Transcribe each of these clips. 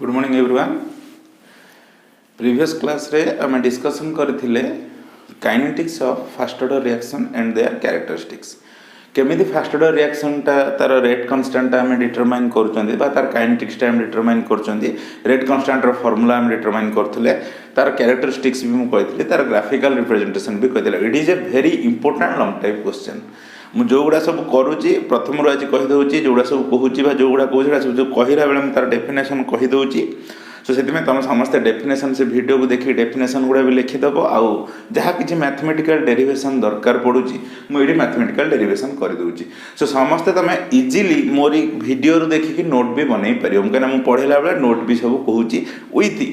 Good morning everyone. Previous class रे आम discussion करथिले kinetics of fast order reaction and there characteristics. केमिति fast order reaction टा तार रेट कांस्टेंट आम डिटरमाइन करछंदी बा तार काइनेटिक्स टा आम डिटरमाइन करछंदी। रेट कांस्टेंट रो फार्मूला आम डिटरमाइन करथिले, तार कैरेक्टरिस्टिक्स भी मु कहिथिले, तार ग्राफिकल रिप्रेजेंटेशन भी कहिथिले। It is a very important long type question. मु जोगुड़ा सब करूची प्रथम रो आज कहि दउची, जोगुड़ा सब कहूची बा जोगुड़ा कहूची सब जो कहिरा बेले तार डेफिनेशन कहि दउची। सो से तुम समस्त डेफिनेशन से वीडियो को देखिए डेफिनेशन गुड़ा भी लिखिदेव। आउ जहाँ किसी मैथमेटिकल डेरिवेशन दरकार पड़ुची मुझे मैथमेटिकल डेरिवेशन करदे। सो समस्ते तुम इजिली मोरी वीडियो देखिकी नोट भी बनई पार, कहीं पढ़ेला बेले नोट भी सब कहूँ विथ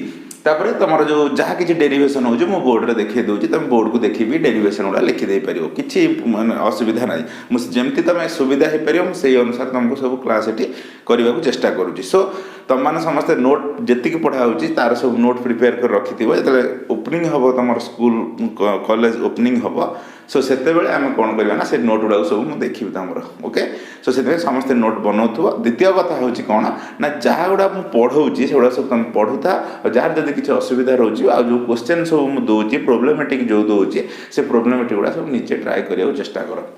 तापर तुम जो जहाँ किसी डेरिवेशन हो बोर्ड में देखिए दूसरी, तुम बोर्ड को देखी भी डेरिवेशन गुड़ा लिखिदे पार, किसी माने असुविधा ना। मुझे तुम सुविधा हो पार से अनुसार तुमको सब क्लास ये करने को चेष्टा करुँची। सो तुम मैंने समस्ते नोट जी पढ़ाऊँगी तार सब नोट प्रिपेयर कर रखि जो ओपनिंग हम तुम स्कूल कॉलेज ओपनिंग हम। सो से आम कौन करवा ना से नोट गुड़ा सब मुझे देखी तुम ओके। सो से समस्ते नोट बनाऊ। द्वितीय कथा हूँ कौन ना जहाँ गुड़ा मुझे पढ़ाऊँगी से सब तुम पढ़ुता, जार जब किसी असुविधा रोचे आ जो क्वेश्चन सब मुझे दूसरी प्रोब्लेमेटिक जो दूसरी से प्रोब्लेमेटिक गुड़ा सब निजे ट्राए करने चेष्टा कर।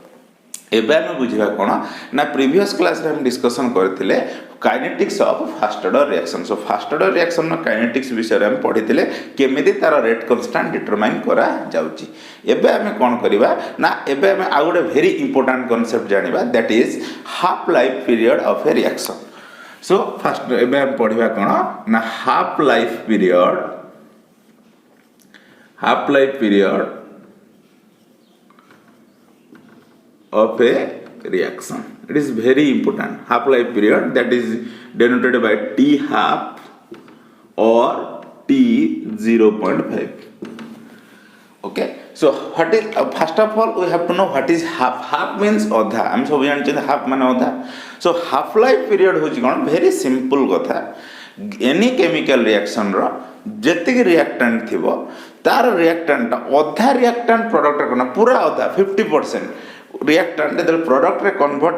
एबे आम बुझा कौन ना प्रीवियस क्लास रे हम डिस्कसन करथिले kinetics of fast order reaction. So fast order reaction नो काइनेटिक्स विषय रे हम पढ़िथिले केमिति तार रेट कांस्टेंट डिटरमाइन करा जाउची। एबे आम कौन करबा ना एबे आम आ गोटे वेरी इंपोर्टेंट कांसेप्ट जानिबा, that is half life period of a reaction. So first एबे हम पढ़िबा कौन ना half life period of a reaction. It is very important. Half life period, that is denoted by T half or T 0.5. Okay. So what is first of all we have to know what is half. Half means आधा. हम सब जानते हैं half माने आधा. So half life period होची कौन very simple कथा. Any chemical reaction रो जेतिक रिएक्टेंट थिबो तार रिएक्टेंट आधा रिएक्टेंट प्रोडक्ट करना पूरा आधा 50% रिएक्टेंट जो प्रोडक्ट रे कन्वर्ट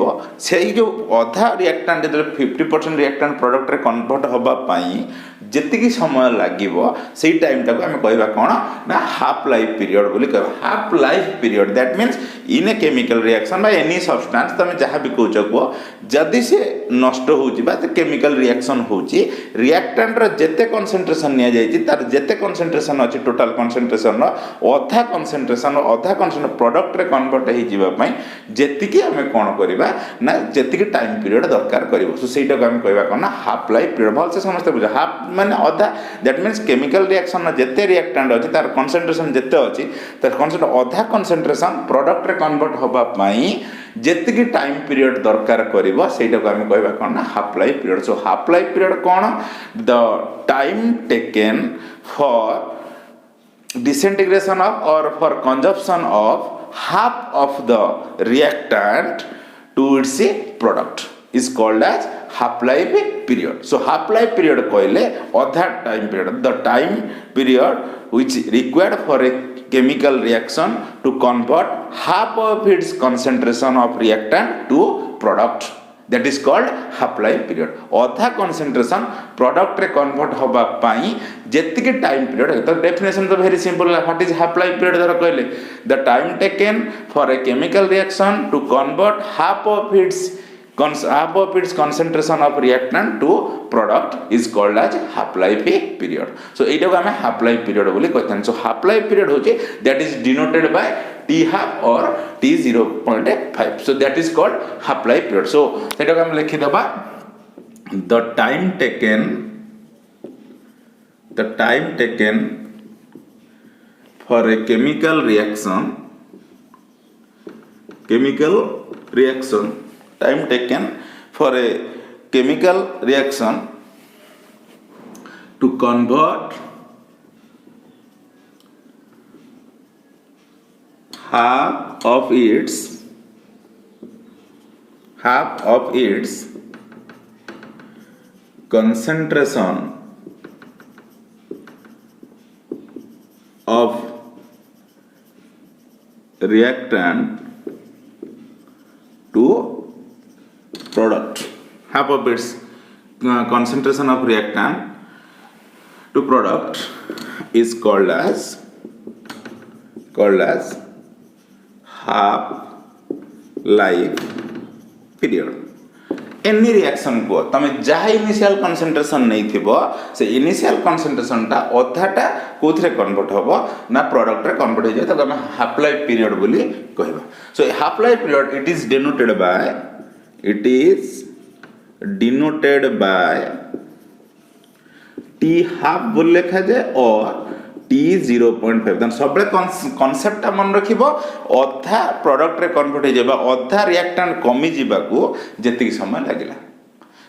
हो से जो अधा रिएक्टेंट जो 50% रिएक्टेंट प्रोडक्ट रे कन्वर्ट होबा पाई जेतिकी समय लागिबो से टाइम टाको आम कहबा कौन ना हाफ लाइफ पीरियड बोली कहबा। Half life period that means in A chemical reaction by any substance तुम जहाँ भी कहूच कह जदि से नष्ट होची बा केमिकल रिएक्शन होची रिएक्टेंट रो जेते कंसंट्रेशन निया जायछि तार जेते कंसंट्रेशन अछि टोटल कंसंट्रेशन रो आधा कंसंट्रेशन प्रोडक्ट रे कन्वर्ट हो जीवा पई जेतिकी आम कौन करबा ना जेतिकी टाइम पीरियड दरकार करबो। सो सेटा को आम कहबा कोन ना हाफ लाइफ पीरियड। भल से समस्त बुझा हाफ माने आधा, दैट मीन्स केमिकल रिएक्शन ना जेते रिएक्टेंट अछि तार कंसंट्रेशन जेते अछि तार कंसंट्रेशन आधा कंसंट्रेशन प्रोडक्ट रे कन्वर्ट होबा पई जेतिकी टाइम पीरियड दरकार करबो सेटा को आम कहबा कोन ना half life period. So half life period cone the time taken for disintegration of or for consumption of half of the reactant to its product is called as half life period. So half life period कहले आधा time period, the time period which required for a chemical reaction to convert half of its concentration of reactant to product, that is called half life period. आधा concentration product रे convert होबा पाई जेतिके time period तो definition तो very simple है। What is half life period धर कहले the time taken for a chemical reaction to convert half of its concentration of reactant to product is called as half life period. So एटा को हमें half life period बोली कहते हैं। So half life period होची that is denoted by T half or T 0.5. So that is called half life period. So सेटा को हम लिखि दबा the time taken for a chemical reaction time taken for a chemical reaction to convert half of its concentration of reactant to product, half of its concentration of reactant to product is called as half life period. Any reaction को तमे जहाँ initial concentration नहीं थिबो से initial concentration टा अधाटा कोथरे convert होबो ना product रे कन्वर्ट हो जाय त हम हाफ लाइफ पीरियड बोली कहबा. So half life period it is denoted by T half बोल लिखा जाए और टी 0.5 देन सबले कॉन्सेप्ट मन रखिबो अधा प्रोडक्ट रे कन्वर्ट हो जाबा अधा रिएक्टेंट कमी जीवा को जेतिक समय लागिला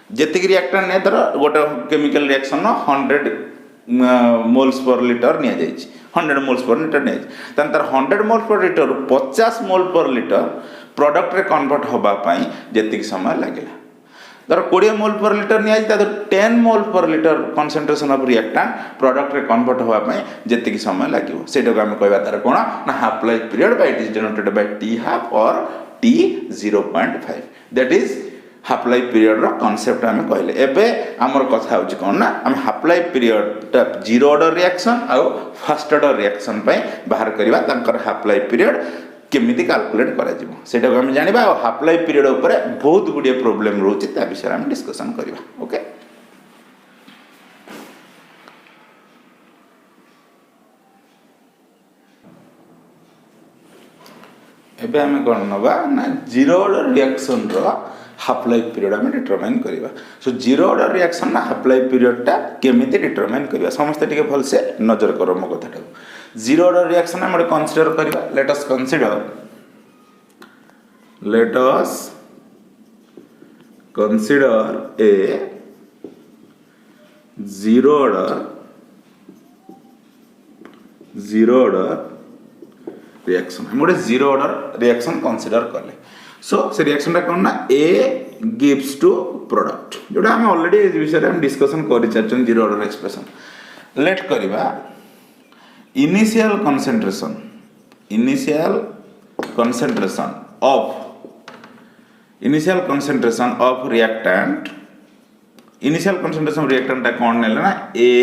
जेतिक रिएक्टेंट ने धर गोटे chemical reaction 100 moles per litre निया जायछि 100 मोल्स पर लीटर निया तन तर 100 मोल पर लीटर 50 मोल पर लीटर प्रोडक्ट रे कन्वर्ट होबा पई जेतिक समय लागिला धर 20 मोल पर लीटर निया जाय 10 मोल पर litre concentration of reactant product रे कन्वर्ट होबा पई जेतिक समय लागिवो सेटा को हम कहबा तार कोन ना half life period by it is denoted by T half और T 0.5 that is half life period रो कांसेप्ट हम कहले. एबे हमर कथा होची कोन ना हम हाफ लाइफ पीरियड ता जीरो ऑर्डर रिएक्शन आ फर्स्ट ऑर्डर रिएक्शन पई बाहर करबा तंकर हाफ लाइफ पीरियड केमिति कैलकुलेट करा जिवो सेटा को हम जानिबा और हाफ लाइफ पीरियड ऊपर बहुत गुडिया प्रॉब्लम रोची ता विषय हम डिस्कशन करबा. ओके एबे हम कोन नबा ना जीरो ऑर्डर रिएक्शन रो हाफ लाइफ पीरियड हम डिटरमाइन करबा. सो जीरो ऑर्डर रिएक्शन ना हाफ लाइफ पीरियड टा केमिति डिटरमाइन करबा समस्त टिके भल से नजर करो मो कथाटा. जीरो ऑर्डर रिएक्शन हम कंसीडर करबा. Let us consider a zero order reaction. हम गोटे जीरो ऑर्डर रिएक्शन कंसीडर करले. सो से रिएक्शन टा कोन ना A gives to product जोटा हम ऑलरेडी इस विषय हम डिस्कशन करि चर्चन जीरो ऑर्डर एक्सप्रेशन. लेट करबा initial concentration of reactant टा कोन नेला ना A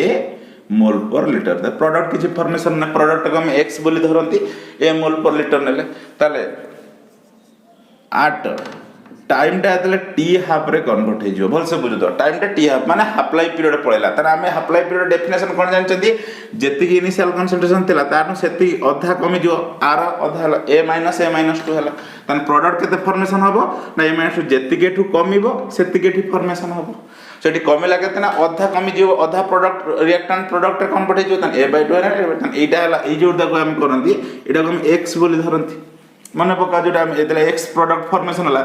मोल पर लीटर द प्रोडक्ट किछि फॉर्मेशन ना प्रोडक्ट को हम x बोली धरंती A मोल पर लीटर नेले ताले आट टाइम टा तले टी हाफ रे कन्वर्ट हे जो भल से बुझ दो टाइम टा टी हाफ माने हाफ लाइफ पीरियड पळेला त हम हाफ लाइफ पीरियड डेफिनेशन कोन जानचंती जेति की इनिशियल कंसंट्रेशन थिला तानु सेति अधा कमी जो आर अधा हला a-2 हला तन प्रोडक्ट केते फॉर्मेशन हबो ना a-2 जेति केठु कमीबो सेति केठी फॉर्मेशन हबो. सेठी कमिला केते ना अधा कमी जो अधा प्रोडक्ट रिएक्टेंट प्रोडक्ट रे कन्वर्ट हे जो तन a/2 तन एटा हला ए जोडा को हम करंती एटा को हम x बोली धरंती माने पका जोटा हम एतले x प्रोडक्ट फॉर्मेशन हला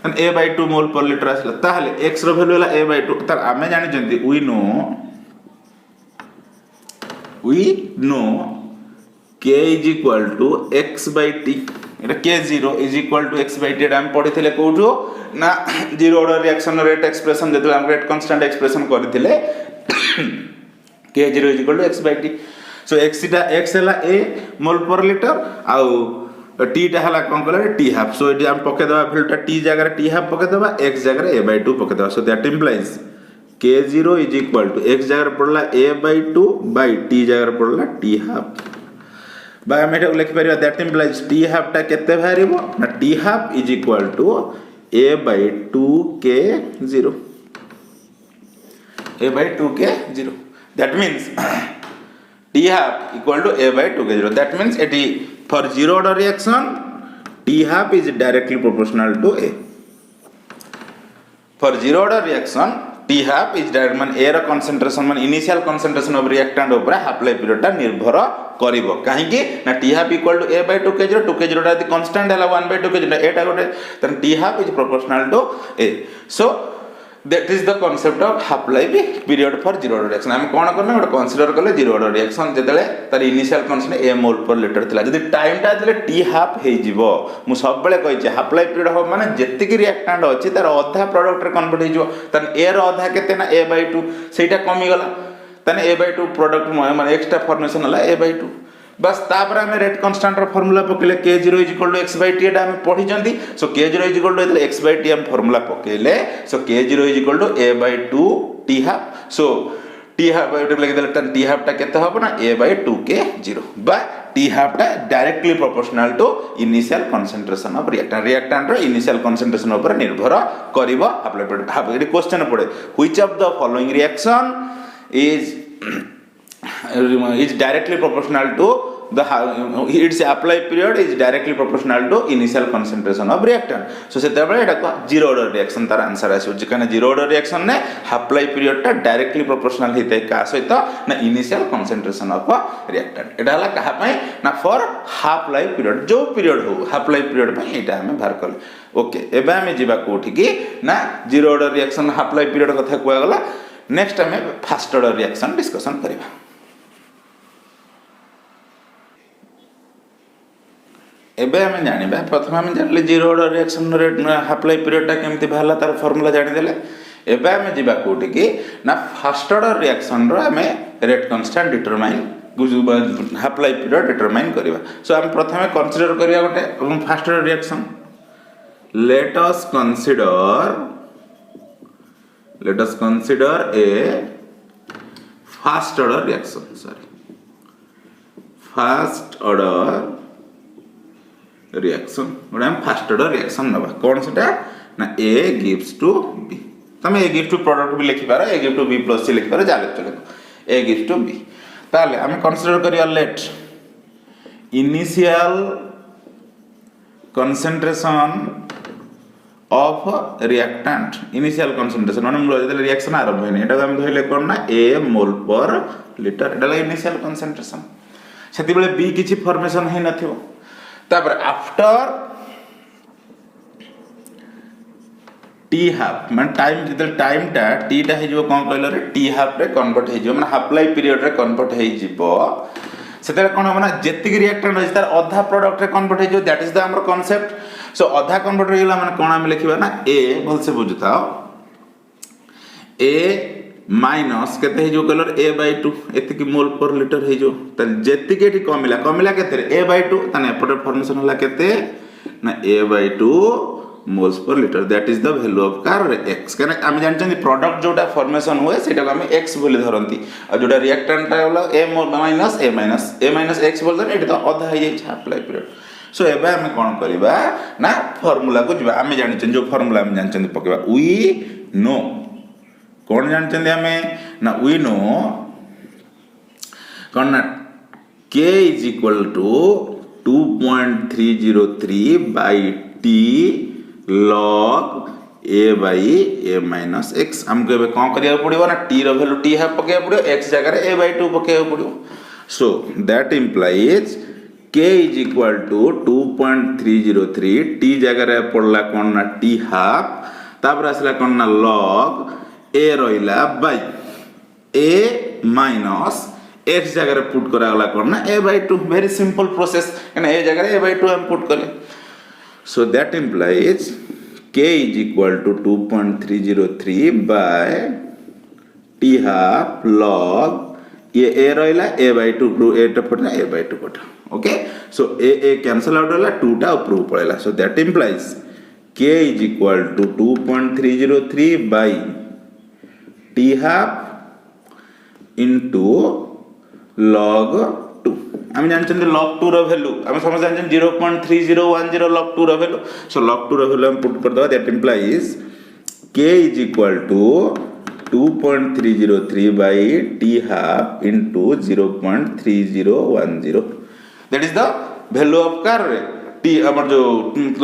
a/2 मोल पर लीटर आसला ताहले x रो वैल्यू हला a/2 तार आमे जानि जंती we know k is equal to x/t Etah k0 is equal to x/t एटा हम पढिथिले कोठो ना zero order reaction rate expression जेतले हम रेट कांस्टेंट एक्सप्रेशन करथिले k0 is equal to x/t. So x हला a मोल पर लीटर आउ टी टा हला कोन कहले टी हाफ. सो एटी हम पके दबा फिल्टर टी जगह टी हाफ पके दबा x जगह a/2 पके दबा. सो that implies k0 is equal to x जगह पड़ला a/2 by t जगह पड़ला t हाफ बाय हम एटा लिख परिबा. दैट इंप्लाइज t हाफ टा केते बाहरिबो ना t half is equal to a/2 k0 that means t half equal to a/2 k0. that means it for zero order reaction t half is directly proportional to a. for zero order reaction t half is direct man a ର concentration man initial concentration of reactant ऊपर half life period टा निर्भर करिवो काहे कि ना t half equal to a/2 k0 2 k0 टा यदि constant हला 1/2 k0 एटा गोटे तन t half is proportional to a. so that is the concept of half life period for zero order reaction. हम कोन करना गोटे कंसीडर करले जीरो ऑर्डर रिएक्शन जेतले तार इनिशियल कंसंट्रेशन a मोल पर लीटर थिला जदि टाइम टा देले t हाफ हे जिवो मु सब बेले कहै छै हाफ लाइफ पीरियड हो माने जेति की रिएक्टेंट अछि तार आधा प्रोडक्ट रे कन्वर्ट हे जिवो तन a रो आधा केते ना a/2 सेटा कमी गला तने a/2 प्रोडक्ट माने एक्स्ट्रा फॉर्मेशन हला a/2 बस तापर हम रेट कांस्टेंट रो फार्मूला पकेले k0 = x/t एटा हम पढी जंती. सो k0 = x/t हम फार्मूला पकेले. So k0 = a/2 T half so T half लिखिदेले टी हाफ टा केते हबो ना A/2K0 बा टी हाफ टा directly proportional to initial concentration of reactant रो इनिशियल कंसंट्रेशन ऊपर निर्भर करिवो हाफ क्वेश्चन पड़े which of the following reaction is directly proportional to the its apply period is directly proportional to initial concentration of reactant so सेते बेले एटा को zero order reaction तार answer आसी जकने जीरो ऑर्डर रिएक्शन ने half life period टा directly proportional हिते का सहित ना इनिशियल कंसंट्रेशन ऑफ रिएक्टेंट एटा हला कहा पई ना फॉर हाफ लाइफ पीरियड जो पीरियड हो हाफ लाइफ पीरियड पई एटा हमें बाहर कर ओके एबे हमें जीवा कोठी की ना zero order reaction half life period कथा कुआ गला नेक्स्ट हमें फर्स्ट ऑर्डर रिएक्शन डिस्कशन करिबा एबे हमें जानिबा प्रथम हमें जानले zero order reaction rate half life period टा केमती भाला तार फार्मूला जानि देले एबे हमें जीवा कोठी की ना फर्स्ट ऑर्डर रिएक्शन रो हमें rate constant determine half life period determine करिवा सो हम प्रथमे कंसीडर करिया गोटे first order reaction let us consider a first order reaction first order reaction गोटे हम फर्स्ट ऑर्डर रिएक्शन नबा कौन सेटा ना A gives to B तमे A gives to प्रोडक्ट भी लिखि पारो A gives to B plus C लिखि पारो जाले चले A gives to B ताले हम कंसीडर करिया let initial concentration of reactant initial concentration माने मूल जदे रिएक्शन आरंभ होइने एटा हम धइले कोन ना A मोल पर लीटर एटा ला इनिशियल concentration सेति बेले B किछि फॉर्मेशन हे नथिबो तापर आफ्टर T हाफ माने टाइम जदे टाइम टा T टा हे जो कोन कहलो रे T हाफ रे कन्वर्ट हे जो माने हाफ लाइफ पीरियड रे कन्वर्ट हे जिवो सेते कोन हो ना जेतिक रिएक्टेंट होय तार आधा प्रोडक्ट रे कन्वर्ट हे जो दैट इज द हमर कांसेप्ट सो आधा कन्वर्ट हो गेला माने कोन हम लिखिबा ना A भल से बुझताओ A माइनस केते हे जो कलर A/2 एति की मोल पर लीटर हे जो त जेति केटी कमिला केते रे A/2 तने एपटे फॉर्मेशन होला केते ना A/2 moles per litre that is the value of car x कने हम जानछन प्रोडक्ट जोटा फॉर्मेशन होए सेटा हम x बोली धरंती आ जोटा रिएक्टेंट होला A माइनस x बोल दन एटा तो आधा हे जाय हाफ लाइफ पीरियड सो एबे हम कोन करबा ना फार्मूला को जबा हम जानछन जो फार्मूला हम जानछन पकेबा वी नो कोन जानछन हमें ना वी नो कोन ना k is equal to 2.303 by t log A/A minus x हमको एबे कोन करिया पड़िबो ना t रो वैल्यू t हाफ पकेया पड़िबो x जगह रे A/2 पकेया पड़िबो so that implies k is equal to 2.303 t जगह रे पड़ला कोन ना t हाफ तापर आसला कोन ना log a रोइला बाय a minus x जगह रे पुट करा गला कोन ना A/2 वेरी सिंपल प्रोसेस एना a जगह रे A/2 हम पुट करले so that implies k is equal to 2.303 by t half log ये a रोइला A/2 ग्रो a टा पटना A/2 पट okay so a cancel out होला 2 टा ऊपर पळेला so that implies k is equal to 2.303 by t half into log 2 हम जानछन log 2 रो वैल्यू हम समझ जानछन 0.3010 log 2 रो वैल्यू सो log 2 रो वैल्यू हम पुट कर दो that implies k is equal to 2.303 by t half into 0.3010 that is the value of car t हमर जो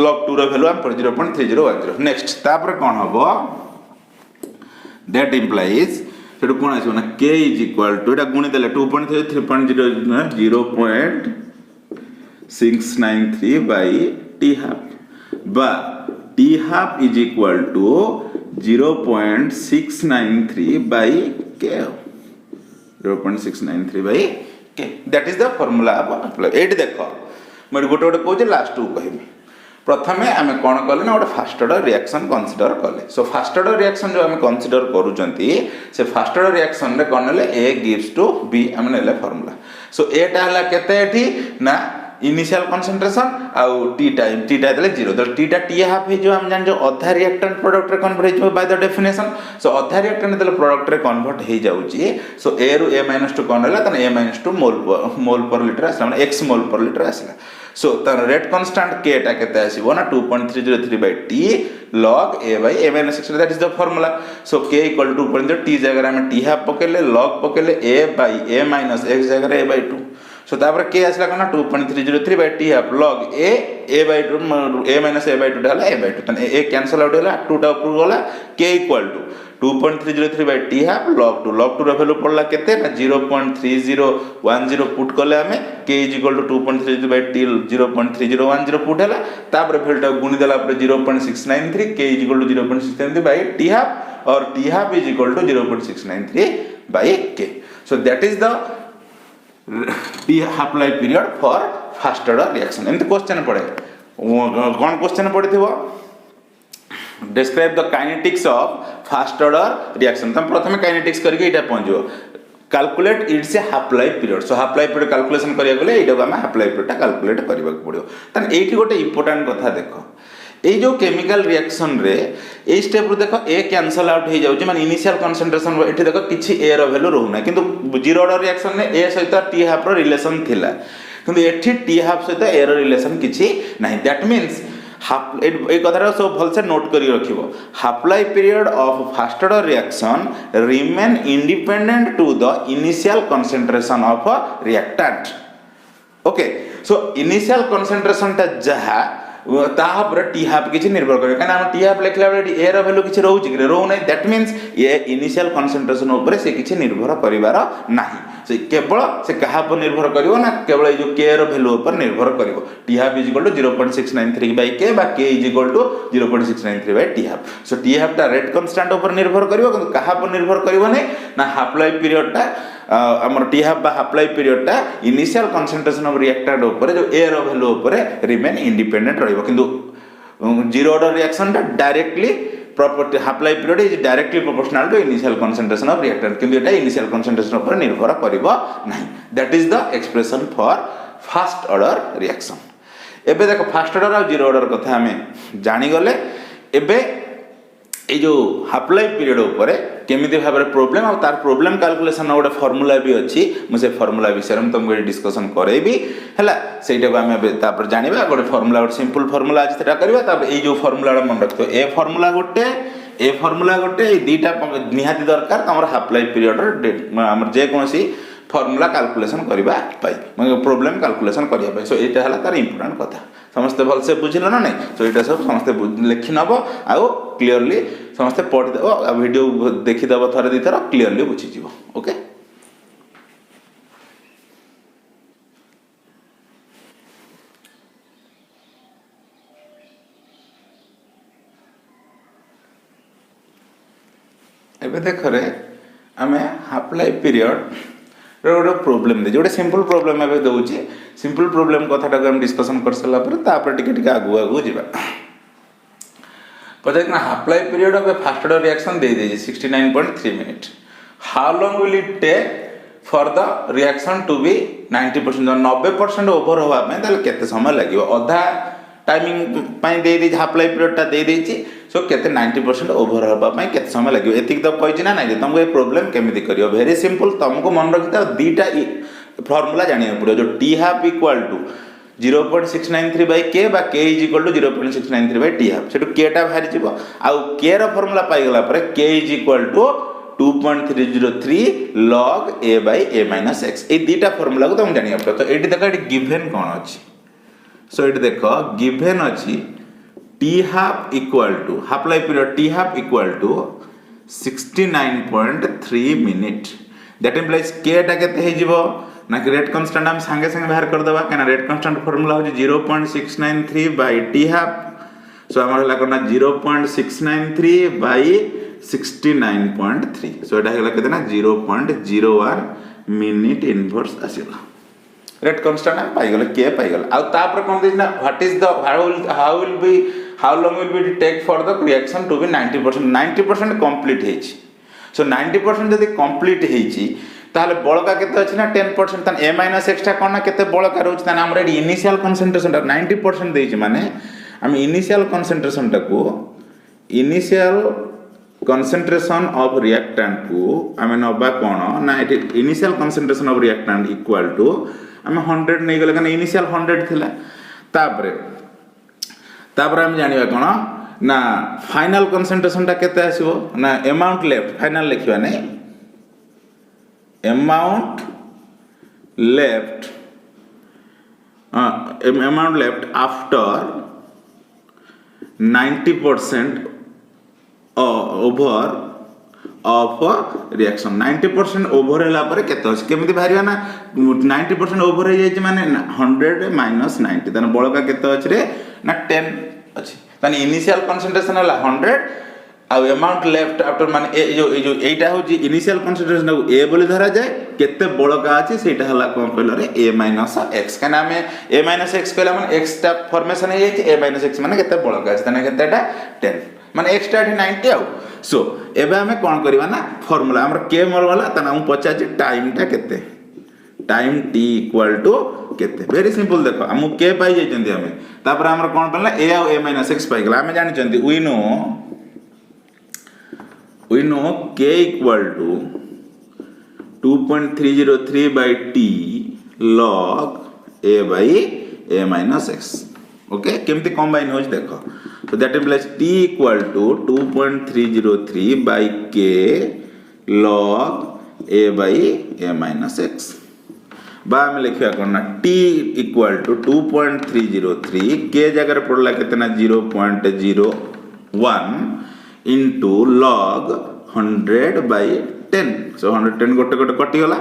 log 2 रो वैल्यू हम 0.3010 नेक्स्ट तापर कोन हबो that implies Setu cone iso ना k is equal to एटा गुणी देले 2.3.0 0.693 by t half बा t half is equal to 0.693 by k 0.693 by k that is the formula of apply एट देखो मैं गोटे गोटे कहूँ लास्ट को कहबी प्रथमे आम कौन कले ना गोटे फास्ट ऑर्डर रिएक्शन कंसीडर कले सो फास्ट ऑर्डर रिएक्शन जो आम कंसीडर करूचंती से फास्ट ऑर्डर रिएक्शन रे कौन ले a gives to b आम नेले फार्मूला सो एटा हला केते एठी ना इनिशियल कंसंट्रेशन आउ टी देले 0 तो टी टी हाफ हे जो हम जान जो अधा रिएक्टेंट प्रोडक्ट रे कन्वर्ट हो बाय द डेफिनेशन सो अधा रिएक्टेंट देले प्रोडक्ट रे कन्वर्ट हे जाउची सो ए रु a - 2 कोन हला त a - 2 मोल पर लीटर आसला माने x मोल पर लीटर आसला सो तर रेट कांस्टेंट k टा केते आसीबो ना 2.303 by t log a by a - 6 that is the formula so k = 2.0 t जगह में t हाफ पकेले log पकेले a by a - x जगह a by 2 सो तापर k आसला कना 2.303 by t half log a by 2 a - a by 2 डाला a by 2 तने a कैंसिल आउट होला 2 टा ऊपर गला k = 2.303 by t half log 2 रो वैल्यू पड़ला केते ना 0.3010 पुट कले हमें k = 2.30 बाय t 0.3010 पुट हला तापर वैल्यू गुणी देला पर 0.693 k = 0.693 बाय t हाफ और t half = 0.693 by k so that is the t half life period for first order reaction एमती क्वेश्चन पड़े कौन question पड़िथिबो describe the kinetics of first order reaction तम प्रथमे काइनेटिक्स करके एटा पहुंचो calculate it's a half life period so half life period calculation करिया गले एटा को हम हाफ लाइफ पीरियड कैलकुलेट करबा पड़ियो तन एठी गोटे इंपोर्टेंट कथा देखो ए जो केमिकल रिएक्शन रे ए स्टेप रो देखो ए कैंसिल आउट हो जाउची माने इनिशियल कंसंट्रेशन एठी देखो किछि ए रो वैल्यू रहू ना किंतु जीरो ऑर्डर रिएक्शन ने ए सहित टी हाफ रो रिलेशन थिला किंतु एठी टी हाफ सहित ए रो रिलेशन किछि नाही दैट मींस हाफ ए कथार सब भल से नोट करी रखिबो half life period of first order reaction remain independent to the initial concentration of reactant okay so initial concentration ता जहा ताहा पर टी हाफ किछि निर्भर करे काना हम टी हाफ लेखला बेले ए रो वैल्यू किछि रहउची कि रहउ नै दैट मींस ये इनिशियल कंसंट्रेशन ऊपर से किछि निर्भर करिवार नाही से केवल से कहा पर निर्भर करिवो ना केवल ए जो k रो वैल्यू ऊपर निर्भर करिवो टी हाफ = 0.693 बाय k बा k = 0.693 by T half so T half ता रेट कांस्टेंट ऊपर निर्भर करिवो किंतु कहा पर निर्भर करिवो नै ना हाफ लाइफ पीरियड ता हमर टी हाफ बा हाफ लाइफ पीरियड टा इनिशियल कंसंट्रेशन ऑफ रिएक्टेंट ऊपर जो ए रो वैल्यू ऊपर रिमेन इंडिपेंडेंट रहइबो किंतु जीरो ऑर्डर रिएक्शन टा directly property half life period is directly proportional to initial concentration of reactant किंतु एटा इनिशियल कंसंट्रेशन ऊपर निर्भर करिवो नाही that is the expression for first order reaction एबे देखो फर्स्ट ऑर्डर और जीरो ऑर्डर कथा हमें जानि गले एबे ए जो हाफ लाइफ पीरियड ऊपर केमिति भाबरे प्रॉब्लम और तार प्रॉब्लम कैलकुलेशन गोटे फार्मूला भी अछि मुझे फार्मूला विषय में तुमको डिस्कशन करेबी हैला सेटा को हमें तापर जानिबा गोटे फार्मूला गोटे सिंपल फार्मूला अछि सेटा करबा तापर ए जो फार्मूला मन रखतो ए फार्मूला गोटे दीटा निहाती दरकार हमर हाफ लाइफ पीरियड हमर जे कोनसी फार्मूला कैलकुलेशन करबा पाई मतलब प्रॉब्लम कैलकुलेशन करिया पाई सो एटा हला तार इंपोर्टेंट कथा समस्त भल से बुझिल ना नहीं सो एटा सब समस्त लिखि नबो आउ क्लियरली समस्त पढ़ दबो वीडियो देखि दबो थरे दी थरा क्लियरली बुझि जीवो ओके एबे देख रे हमें हाफ लाइफ पीरियड रोड प्रॉब्लम दे जोटे सिंपल प्रॉब्लम एबे दउची सिंपल प्रॉब्लम कथाटा को हम डिस्कशन कर सला पर तापर टिके आगु आगु जिबा पता है half life period of a first order reaction दे दे 69.3 minute how long will it take for the reaction to be 90% 90% over होवा पे ताले केते समय लागिवो आधा टाइमिंग पाई दे दे हाफ लाइफ पीरियड ता दे देची सो केते 90% ओवर होबा पई केते समय लागिवो एतिक तो कहछि ना नै तुमको ए प्रॉब्लम केमिति करियो वेरी सिंपल तुमको मन रखिता दीटा फार्मूला जानिया पड़ो जो T half equal to 0.693 by k बा k = 0.693 by t हाफ सेटु k टा बाहर जिवो आ k रो फार्मूला पाई गला पर k = 2.303 log a by a - x ए दीटा फार्मूला को तुम जानिया पड़ो तो एटी देखो एटी गिवन कोन अछि सो एटी देखो गिवन अछि t half equal to half life period t half equal to 69.3 minute that implies k टा केते हे जिवो ना कि रेट कांस्टेंट हम संगे संगे बाहर कर दबा केना रेट कांस्टेंट फार्मूला हो 0.693 बाय t हाफ सो हमर हला करना 0.693 बाय 69.3 सो एटा हला केतना 0.01 मिनिट इनवर्स आसीला रेट कांस्टेंट हम पाई गेल k पाई गेल आ तापर कोन दिस ना what is the how long will be take for the reaction to be 90% complete हेछि सो 90% जदि कंप्लीट हेछि ताहले बळका केते अछि ना 10% तन a माइनस x टा कोन ना केते बळका रहउछि तन हमर इनिशियल कंसंट्रेशन 90% देछि माने हम इनिशियल कंसंट्रेशन टाको इनिशियल concentration of reactant को आमे नबा कोन ना it initial concentration of reactant equal to आमे 100 नै गेले कने इनिशियल 100 थिला तापरे हम जानिबा कोन ना फाइनल concentration ता केते आसीबो ना अमाउंट लेफ्ट फाइनल लिखिबा नै amount left after 90% over of reaction 90% over होला पर केते अछि केमिति भारिया ना 90% ओवर हो जाय माने 100 माइनस 90 तने बळका केते अछि रे ना 10 अछि तने इनिशियल कंसंट्रेशन होला 100 आ अमाउंट लेफ्ट आफ्टर माने ए जो एटा होजी इनिशियल कंसंट्रेशन ए बोली धरा जाय केते बळका अछि सेटा हला कोन कहलो रे a माइनस x कना में a माइनस x कहला माने x टा फॉर्मेशन हे जाय a माइनस x माने केते बळका अछि तने केतेटा 10 माने x टा 90 आउ सो एबे हमें कोन करबा ना फार्मूला हमर k मोर वाला तना हम पचा जे टाइम टा केते टाइम t इक्वल टू केते वेरी सिंपल देखो हम k पाई जाय चंदी हमें तापर हमर कोन पड़ला a आ a माइनस x पाई गेला हमें जानि चंदी we know k equal to 2.303 by t log a by a minus x okay केमती कंबाइन होज देखो so that implies t equal to 2.303 by k log a by a minus x बा हम लिखिया करना t equal to 2.303 k जगह पड़ला कितना 0.01 into log 100 by 10 so 110 गोटे कटि गला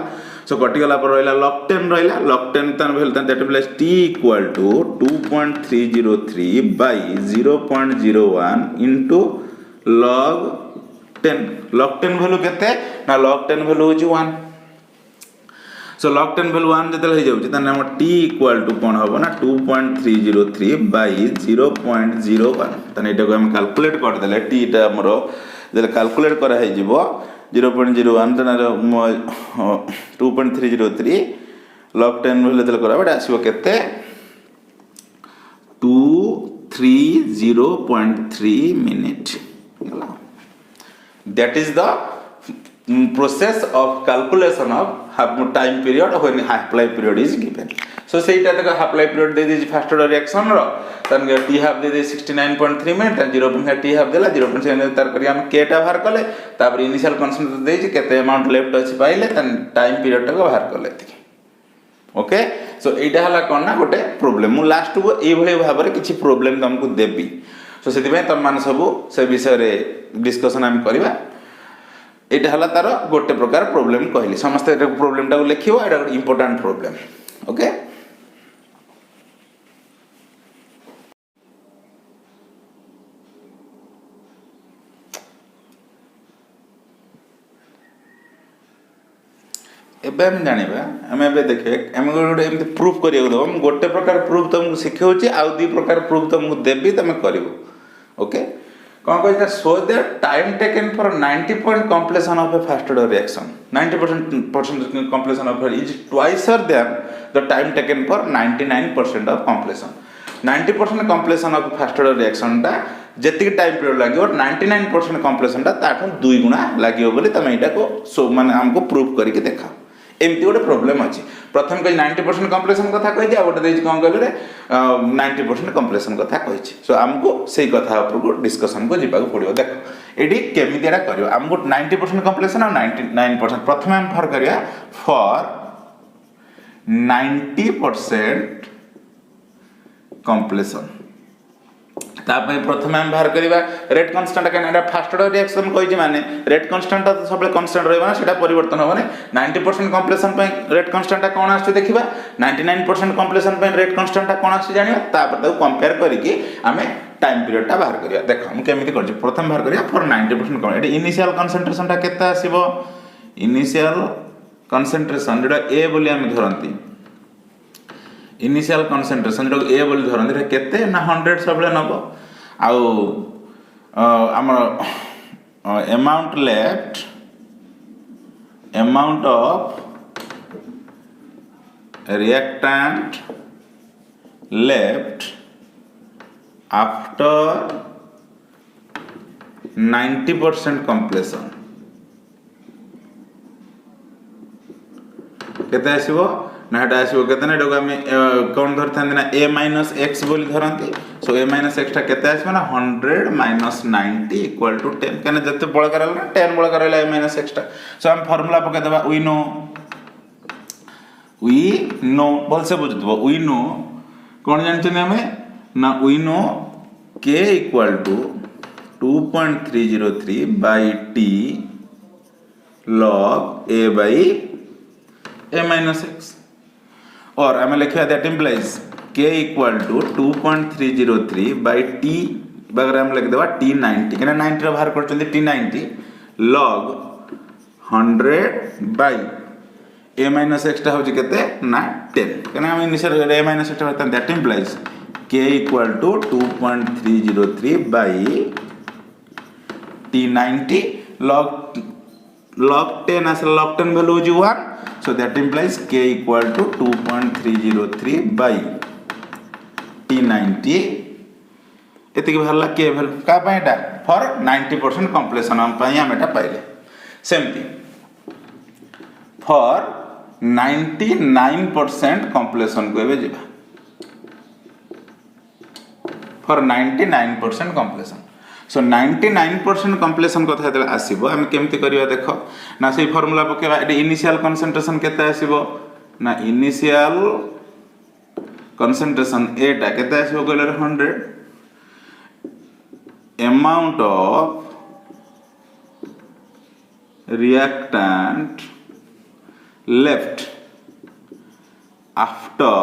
so कटि गला पर रहला log 10 रहला log 10 तन भेल तन that implies t equal to 2.303 by 0.01 into log 10 value केते ना log 10 value होची 1 so log 10 value 1 जतल हे जाउची तन हम t equal to कोन हबो ना 2.303 by 0.01 तन एटा को हम कैलकुलेट कर देले t टा हमरो जले कैलकुलेट करा हे जिवो 0.01 तन 2.303 log 10 भेले दल करा बडा आसीबो केते 230.3 minute that is the process of calculation of time period when half life period is given so सेटा तक half life period दे दी फर्स्ट ऑर्डर रिएक्शन रो तन t half दे दे 69.3 मिनट 0.5 t half देला 0.7 तार करी हम k टा बाहर कले तापर इनिशियल कंसंट्रेशन दे जे केते अमाउंट लेफ्ट अछि पाइले तन टाइम पीरियड तक बाहर कले ओके सो एटा हला कोन ना गोटे प्रॉब्लम मु लास्ट को ए भले भाबरे किछि प्रॉब्लम तुमको देबी सो सेति में तुम मान सब से विषय रे डिस्कशन हम करबा एटा हला तार गोटे प्रकार प्रॉब्लम कहली समस्त एटा प्रॉब्लम टा लिखियो एटा इंपोर्टेंट प्रॉब्लम ओके एबे हम जानिबा हम एबे देखे हम गोटे एमती प्रूफ करियो दो हम गोटे प्रकार प्रूफ तुमको सिखौची आ दु प्रकार प्रूफ तुमको देबी तुम करिवो ओके कोन कहता so that time taken for 90% completion of a first order reaction 90% completion of is twice than the time taken for 99% of completion 90% completion of first order reaction ता जति टाइम पीरियड लागियो 99% completion ता ताठो 2 गुना लागियो बोली तमे एटा को सो माने हमको proof करके देखाओ एमती गोटे प्रॉब्लम अछि प्रथम कहि 90% कंप्लीशन कथा कहि दिया गोटे देछि कोन कहले रे 90% कंप्लीशन कथा कहिछि सो हमको सेही कथा ऊपर डिस्कशन को जिबा को पड़ियो देखो एडी केमिति एटा करियो हमको 90% कंप्लीशन और 99% प्रथम हम फर करिया फॉर 90% कंप्लीशन तापे प्रथम हम बाहर करिबा rate constant Canada fast order reaction कहि माने रेट कांस्टेंट तो सबले कांस्टेंट रहबा सेटा परिवर्तन होबने 90% कंप्लीशन पे रेट कांस्टेंट कोन आछे देखिबा 99% कंप्लीशन पे रेट कांस्टेंट कोन आछे जानिबा तापर तो कंपेयर करिकि हमें टाइम पीरियड ता बाहर करिया देखो हम केमिति करछि प्रथम बाहर करिया फॉर 90% एटा इनिशियल कंसंट्रेशन ता केता आसीबो इनिशियल कंसंट्रेशन जेटा ए बोली हम धरंती इनिशियल कंसंट्रेशन जो ए बोली धरंती रे केते ना 100 सबले नबो आउ हमर amount left amount of reactant left after 90% completion केते आसीबो ना हेटा आसीबो केते ना एडो आमे कोन धरथांदे ना a minus x बोली धरंती सो a minus x टा केते आसीबो ना 100 minus 90 equal to 10 कने जते बळ करला ना 10 बळ करला a minus x टा सो हम फार्मूला पके देबा we know बोल से बुझतबो we know कोन जानछन हमें ना we know k equal to 2.303 by t log a by a minus x और हमें लिखा that implies k equal to 2.303 by t बगर हम लिख देबा t 90 कने 90 रो बाहर करचंदी t 90 log 100 by a minus x टा होची केते ना 10 कने हम इनिशियल a minus x टा होता that implies k equal to 2.303 by t 90 log 10 as log 10 value is 1 so that implies k equal to 2.303 by t 90 एतिक भरला k value का पाएटा for 90% completion हम पाई हम एटा पाइले सेमती for 99% completion को एबे जेबा for 99% completion सो 99% completion कथा हेतले आसीबो हम केमति करिया देखो ना से फार्मूला पकेबा एटी इनिशियल कंसंट्रेशन केते आसीबो ना इनिशियल कंसंट्रेशन एटा केते आसीबो कहले 100 amount of reactant left after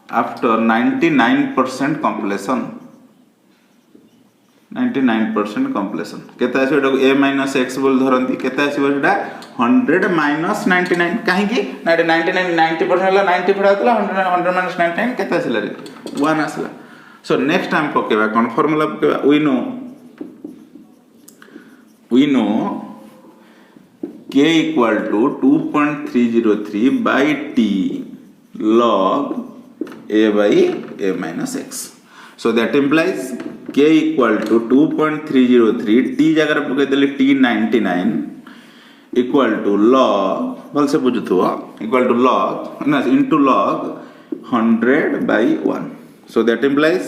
99% completion 99% completion केते आसी एटा a minus x बोल धरंती केते आसी एटा 100 minus 99 काहे कि 99 90% हला 90 फडातला 100 minus 99 केते आसीला रे 1 आसला सो नेक्स्ट टाइम पकेबा कोन फार्मूला पकेबा we know k equal to 2.303 by t log a by a minus x so that implies k equal to 2.303 t जगह पके देले t 99 equal to log बोल से बुझुथुवा equal to log ना into log 100 by 1 so that implies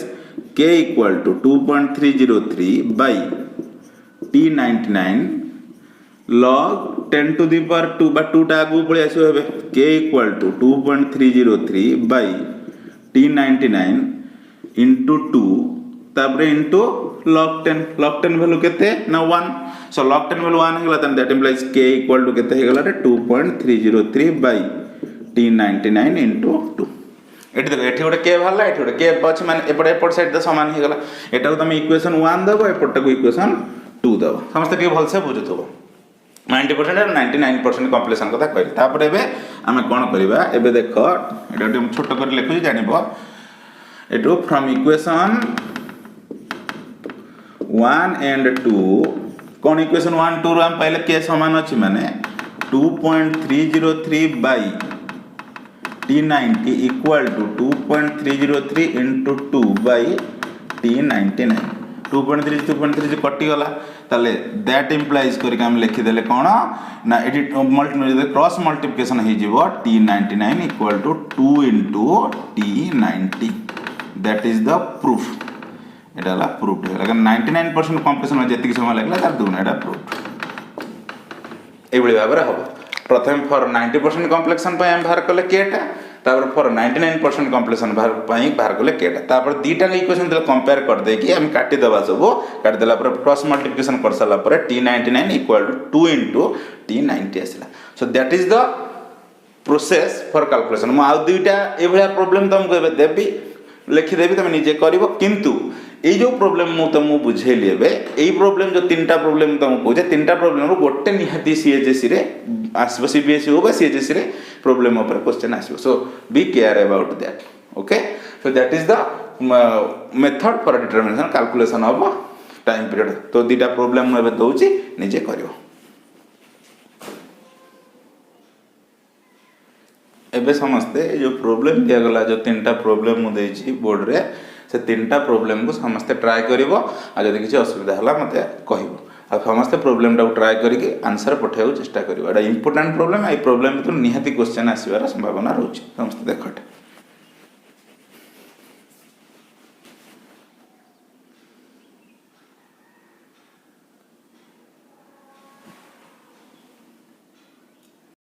k equal to 2.303 by t 99 log 10 to the power 2 by 2 टा आगु पळे आसीबो हेबे k equal to 2.303 by t 99 into 2 ताबरे into log 10 value केते ना 1 so log 10 value 1 हेगला then that implies k equal to केते हेगला रे 2.303 by t 99 into 2 एठी देखो एठी गोटे k भाला एठी गोटे k पछ माने एपट साइड द समान हेगला एटा को तुम इक्वेशन 1 दबो एपट को इक्वेशन 2 दबो समस्त के भल से बुझुथबो 90% और 99% कंप्लीशन कथा कहली तापर एबे आमे कोन करबा एबे देखो एटा हम छोटो कर लिखु जानिबो एटो फ्रॉम इक्वेशन 1 and 2 कोन इक्वेशन 1 2 रो हम पहले के समान अछि माने 2.303 by t90 equal to 2.303 into 2 by t99 2.3 कटि गला ताले दैट इंप्लाइज करके हम लिखि देले कोन ना एडी मल्टीप्लाई क्रॉस मल्टीप्लिकेशन हे जिवो t99 equal to 2 into t90 that is the proof एडाला प्रूफ है 99% कंप्लीशन में जति समय लागला तार दुना एडा प्रूफ एबळी भाबरे हबो प्रथम फॉर 90% कंप्लीशन पय हम बाहर कले केटा तापर फॉर 99% कंप्लीशन बाहर कले केटा तापर दीटा इक्वेशन दे कंपेयर कर दे कि हम काटी दबा सब काटी देला पर क्रॉस मल्टीप्लिकेशन कर साला पर t99 equal to 2 into t90 आसला so that is the process for calculation म आ दुईटा एभला प्रॉब्लम तुमको देबी लिखि देबी तुम निजे करिवो किंतु ए जो प्रॉब्लम मु तुमको बुझेली एबे ए प्रॉब्लम जो तीनटा प्रॉब्लम तुमको बुझे तीनटा प्रॉब्लम रो गोटे निहाती सीएचएससी रे आसबो सीबीएसई हो बा सीएचएससी रे प्रॉब्लम ऊपर क्वेश्चन आसबो so be care about that okay so that is the method for determination calculation of time period तो दुटा प्रोब्लेम मुझे दूसरी निजे कर एबे समस्ते जो प्रोब्लेम दिगला जो 3टा प्रोब्लेम मुझे बोर्ड रे से 3टा प्रोब्लेम को समस्ते ट्राए करिवो आ जदि किसी असुविधा हला मते कहबो आ समस्ते प्रोब्लेम टा ट्राए करके आंसर पठाइबो चेष्टा करिवो एटा इंपोर्टेंट प्रोब्लेम आई प्रोब्लेम तो निहाती क्वेश्चन आसीबार संभावना रहउछि समस्ते देखट।